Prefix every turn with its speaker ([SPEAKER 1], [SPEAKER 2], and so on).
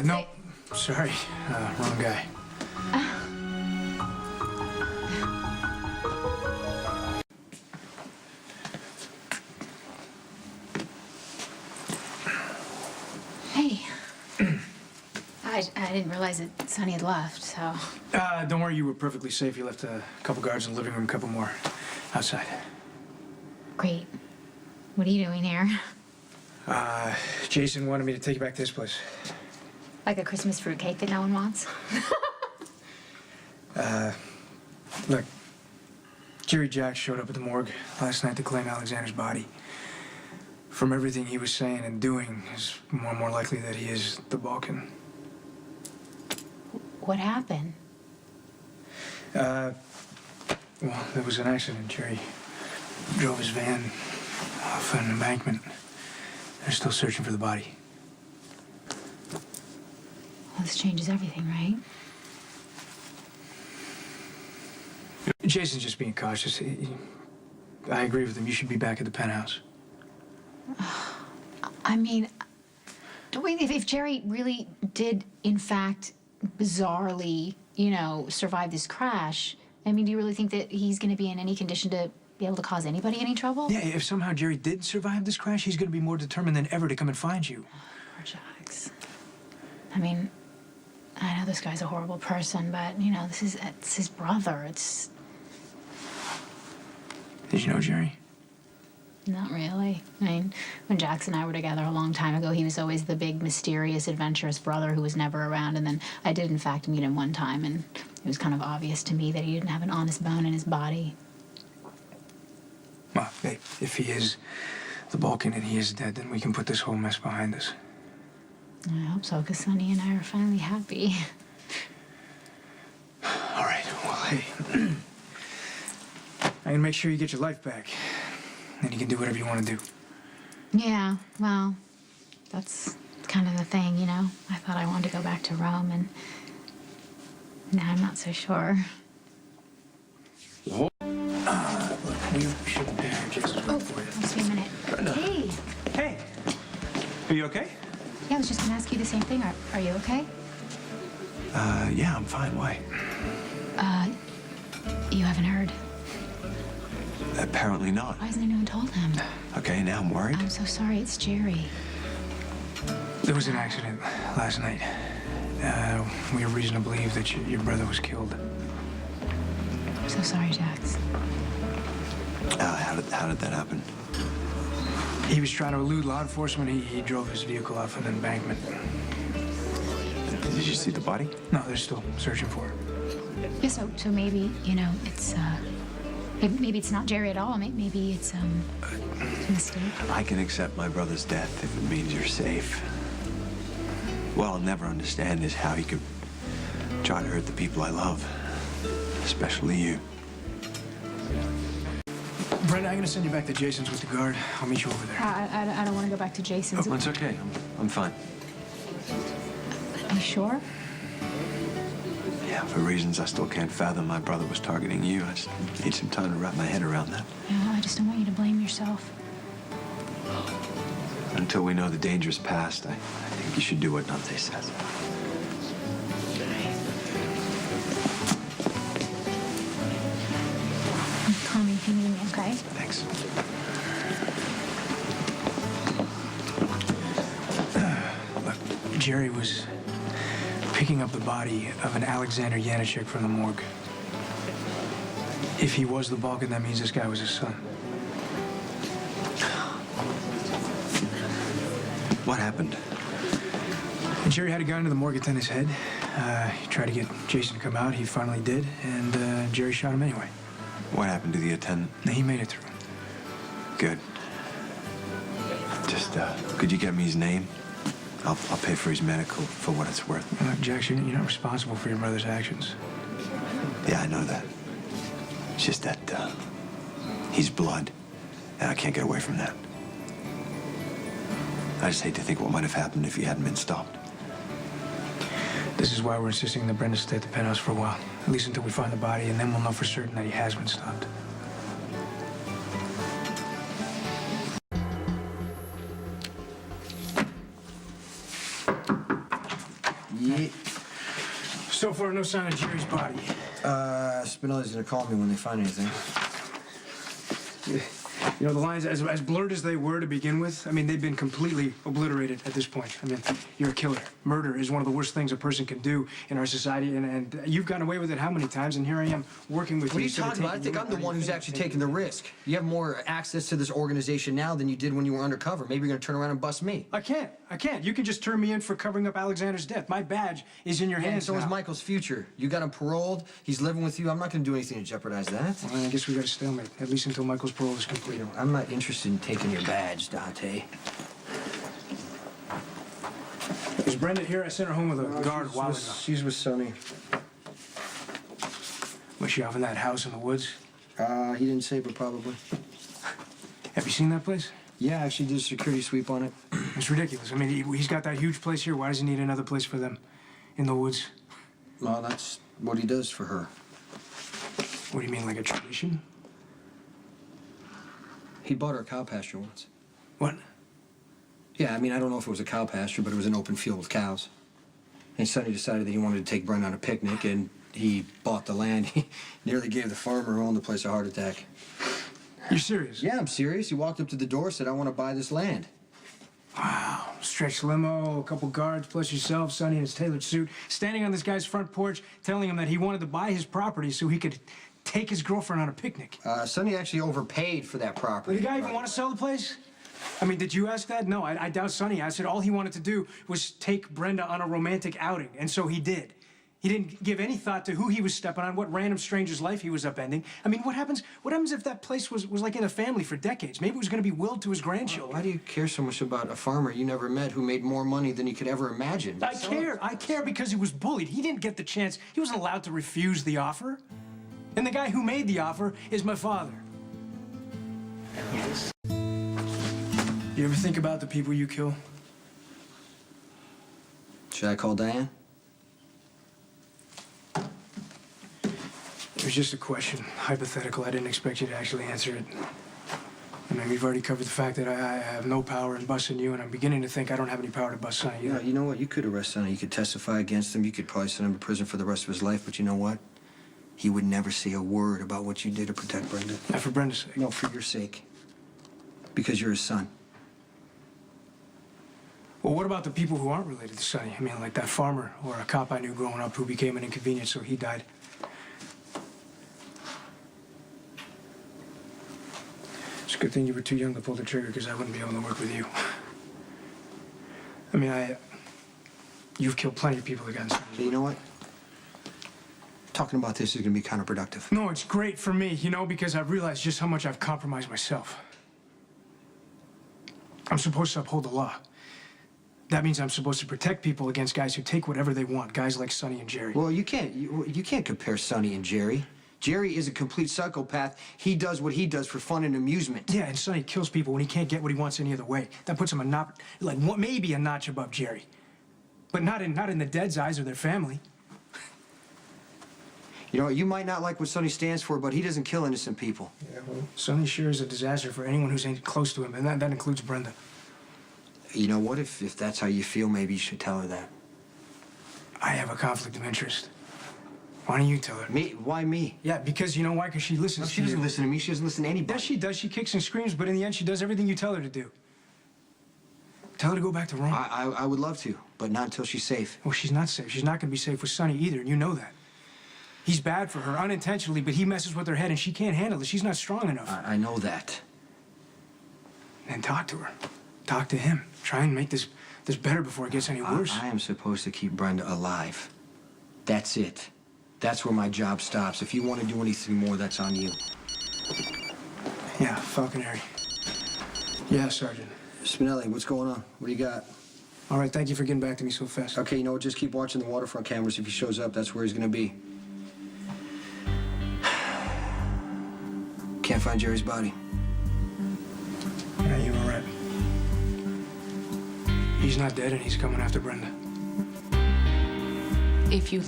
[SPEAKER 1] No. Sorry. Wrong guy.
[SPEAKER 2] Hey. I didn't realize that Sonny had left, so...
[SPEAKER 1] Don't worry, you were perfectly safe. You left a couple guards in the living room, a couple more outside.
[SPEAKER 2] Great. What are you doing here?
[SPEAKER 1] Jason wanted me to take you back to his place.
[SPEAKER 2] Like a Christmas fruitcake that no one wants?
[SPEAKER 1] Look, Jerry Jack showed up at the morgue last night to claim Alexander's body. From everything he was saying and doing, it's more and more likely that he is the Balkan.
[SPEAKER 2] What happened?
[SPEAKER 1] Well, there was an accident. Jerry drove his van off an embankment. They're still searching for the body.
[SPEAKER 2] Well, this changes everything, right?
[SPEAKER 1] Jason's just being cautious. I agree with him. You should be back at the penthouse.
[SPEAKER 2] I mean, wait, if Jerry really did, in fact, bizarrely, survive this crash, I mean, do you really think that he's going to be in any condition to be able to cause anybody any trouble?
[SPEAKER 1] Yeah, if somehow Jerry did survive this crash, he's going to be more determined than ever to come and find you.
[SPEAKER 2] Poor Jax. I mean, I know this guy's a horrible person, but, it's his brother. It's...
[SPEAKER 1] Did you know Jerry?
[SPEAKER 2] Not really. I mean, when Jax and I were together a long time ago, he was always the big, mysterious, adventurous brother who was never around. And then I did, in fact, meet him one time, and it was kind of obvious to me that he didn't have an honest bone in his body.
[SPEAKER 1] Well, hey, if he is the Balkan and he is dead, then we can put this whole mess behind us.
[SPEAKER 2] I hope so, because Sonny and I are finally happy.
[SPEAKER 1] All right, well, hey. I'm gonna make sure you get your life back. Then you can do whatever you want to do.
[SPEAKER 2] Yeah, well, that's kind of the thing, I thought I wanted to go back to Rome, and now I'm not so sure.
[SPEAKER 1] Look, we shouldn't be here. Jason's waiting for you.
[SPEAKER 2] Just a minute.
[SPEAKER 1] Brenda.
[SPEAKER 2] Hey.
[SPEAKER 1] Hey. Are you okay?
[SPEAKER 2] Yeah, I was just going to ask you the same thing. Are you okay?
[SPEAKER 1] Yeah, I'm fine. Why?
[SPEAKER 2] You haven't heard?
[SPEAKER 3] Apparently not.
[SPEAKER 2] Why hasn't anyone told him?
[SPEAKER 3] Okay, now I'm worried.
[SPEAKER 2] I'm so sorry. It's Jerry.
[SPEAKER 1] There was an accident last night. We have reason to believe that your brother was killed.
[SPEAKER 2] I'm so sorry, Jax.
[SPEAKER 3] How did that happen?
[SPEAKER 1] He was trying to elude law enforcement. He drove his vehicle off an embankment.
[SPEAKER 3] Did you see the body?
[SPEAKER 1] No, they're still searching for it.
[SPEAKER 2] Yeah, so maybe, it's, maybe it's not Jerry at all. Maybe it's a mistake.
[SPEAKER 3] I can accept my brother's death if it means you're safe. What I'll never understand is how he could try to hurt the people I love, especially you.
[SPEAKER 1] Brenda, I'm gonna send you back to Jason's with the guard. I'll meet you over there.
[SPEAKER 2] I don't want to go back to Jason's.
[SPEAKER 3] Oh, it's okay. I'm fine.
[SPEAKER 2] Are you sure?
[SPEAKER 3] Yeah, for reasons I still can't fathom, my brother was targeting you. I just need some time to wrap my head around that.
[SPEAKER 2] Yeah, I just don't want you to blame yourself.
[SPEAKER 3] Until we know the danger's past, I think you should do what Dante says.
[SPEAKER 2] Call me if you need me, okay?
[SPEAKER 3] Thanks.
[SPEAKER 1] Look, Jerry was picking up the body of an Alexander Janacek from the morgue. If he was the Balkan, that means this guy was his son.
[SPEAKER 3] What happened?
[SPEAKER 1] Jerry had a gun to the morgue at his head. He tried to get Jason to come out. He finally did, and Jerry shot him anyway.
[SPEAKER 3] What happened to the attendant?
[SPEAKER 1] He made it through.
[SPEAKER 3] Good. Just, could you get me his name? I'll pay for his medical for what it's worth.
[SPEAKER 1] Look, Jackson, you're not responsible for your brother's actions.
[SPEAKER 3] Yeah, I know that. It's just that, he's blood, and I can't get away from that. I just hate to think what might have happened if he hadn't been stopped.
[SPEAKER 1] This is why we're insisting that Brenda stay at the penthouse for a while. At least until we find the body, and then we'll know for certain that he has been stopped. far, no sign of Jerry's body.
[SPEAKER 4] Spinelli's gonna call me when they find anything.
[SPEAKER 1] You know, the lines, as blurred as they were to begin with, I mean, they've been completely obliterated at this point. I mean, you're a killer. Murder is one of the worst things a person can do in our society, and you've gotten away with it how many times, and here I am working with you.
[SPEAKER 4] What are you talking about? I think I'm the one who's actually taking the risk. You have more access to this organization now than you did when you were undercover. Maybe you're gonna turn around and bust me.
[SPEAKER 1] I can't. You can just turn me in for covering up Alexander's death. My badge is in your
[SPEAKER 4] And
[SPEAKER 1] hands
[SPEAKER 4] so
[SPEAKER 1] now.
[SPEAKER 4] is Michael's future. You got him paroled. He's living with you. I'm not gonna do anything to jeopardize that.
[SPEAKER 1] Well, I guess we got a stalemate, at least until Michael's parole is complete.
[SPEAKER 4] I'm not interested in taking your badge, Dante.
[SPEAKER 1] Is Brenda here? I sent her home with a guard a while ago.
[SPEAKER 4] She's with Sonny.
[SPEAKER 1] Was she off in that house in the woods?
[SPEAKER 4] He didn't say, but probably.
[SPEAKER 1] Have you seen that place?
[SPEAKER 4] Yeah, actually did a security sweep on it.
[SPEAKER 1] It's ridiculous. I mean, he's got that huge place here. Why does he need another place for them in the woods?
[SPEAKER 4] Well, that's what he does for her.
[SPEAKER 1] What do you mean, like a tradition?
[SPEAKER 4] He bought her a cow pasture once.
[SPEAKER 1] What?
[SPEAKER 4] Yeah, I mean, I don't know if it was a cow pasture, but it was an open field with cows. And Sonny decided that he wanted to take Brenda on a picnic, and he bought the land. He nearly gave the farmer who owned the place a heart attack.
[SPEAKER 1] You're serious?
[SPEAKER 4] Yeah, I'm serious. He walked up to the door, said, I want to buy this land.
[SPEAKER 1] Wow. Stretched limo, a couple guards, plus yourself, Sonny in his tailored suit, standing on this guy's front porch, telling him that he wanted to buy his property so he could take his girlfriend on a picnic.
[SPEAKER 4] Sonny actually overpaid for that property.
[SPEAKER 1] Did the guy even want to sell the place? I mean, did you ask that? No, I doubt Sonny. I said all he wanted to do was take Brenda on a romantic outing, and so he did. He didn't give any thought to who he was stepping on, what random stranger's life he was upending. I mean, what happens if that place was like in a family for decades? Maybe it was going to be willed to his grandchildren.
[SPEAKER 4] Why do you care so much about a farmer you never met who made more money than you could ever imagine?
[SPEAKER 1] I care because he was bullied. He didn't get the chance. He wasn't allowed to refuse the offer. And the guy who made the offer is my father. Yes. You ever think about the people you kill?
[SPEAKER 4] Should I call Diane?
[SPEAKER 1] It was just a question, hypothetical. I didn't expect you to actually answer it. I mean, we've already covered the fact that I have no power in busting you, and I'm beginning to think I don't have any power to bust Sonny either.
[SPEAKER 4] Yeah, you know what? You could arrest Sonny. You could testify against him. You could probably send him to prison for the rest of his life. But you know what? He would never say a word about what you did to protect Brenda.
[SPEAKER 1] Not for Brenda's sake.
[SPEAKER 4] No, for your sake. Because you're his son.
[SPEAKER 1] Well, what about the people who aren't related to Sonny? I mean, like that farmer or a cop I knew growing up who became an inconvenience, so he died. It's a good thing you were too young to pull the trigger, because I wouldn't be able to work with you. I mean, you've killed plenty of people that got
[SPEAKER 4] So you know what? Talking about this is going to be counterproductive.
[SPEAKER 1] No, it's great for me, you know, because I've realized just how much I've compromised myself. I'm supposed to uphold the law. That means I'm supposed to protect people against guys who take whatever they want, guys like Sonny and Jerry.
[SPEAKER 4] Well, you can't compare Sonny and Jerry. Jerry is a complete psychopath. He does what he does for fun and amusement.
[SPEAKER 1] Yeah, and Sonny kills people when he can't get what he wants any other way. That puts him maybe a notch above Jerry. But not in the dead's eyes or their family.
[SPEAKER 4] You know, you might not like what Sonny stands for, but he doesn't kill innocent people.
[SPEAKER 1] Yeah, well, Sonny sure is a disaster for anyone who's close to him, and that includes Brenda.
[SPEAKER 4] You know what? If that's how you feel, maybe you should tell her that.
[SPEAKER 1] I have a conflict of interest. Why don't you tell her?
[SPEAKER 4] Me? Why me?
[SPEAKER 1] Yeah, because you know why? Because she listens
[SPEAKER 4] No,
[SPEAKER 1] to
[SPEAKER 4] she
[SPEAKER 1] you.
[SPEAKER 4] doesn't listen to me. She doesn't listen to anybody.
[SPEAKER 1] Yes, she does. She kicks and screams, but in the end, she does everything you tell her to do. Tell her to go back to Rome.
[SPEAKER 4] I would love to, but not until she's safe.
[SPEAKER 1] Well, she's not safe. She's not going to be safe with Sonny either, and you know that. He's bad for her, unintentionally, but he messes with her head, and she can't handle it. She's not strong enough.
[SPEAKER 4] I know that.
[SPEAKER 1] Then talk to her. Talk to him. Try and make this better before it gets any worse.
[SPEAKER 4] I am supposed to keep Brenda alive. That's it. That's where my job stops. If you want to do anything more, that's on you.
[SPEAKER 1] Yeah, Falconary. Yeah, Sergeant.
[SPEAKER 4] Spinelli, what's going on? What do you got?
[SPEAKER 1] All right, thank you for getting back to me so fast.
[SPEAKER 4] Okay, you know what? Just keep watching the waterfront cameras. If he shows up, that's where he's gonna be. Can't find Jerry's body.
[SPEAKER 1] Yeah, you were right. He's not dead, and he's coming after Brenda.
[SPEAKER 2] If you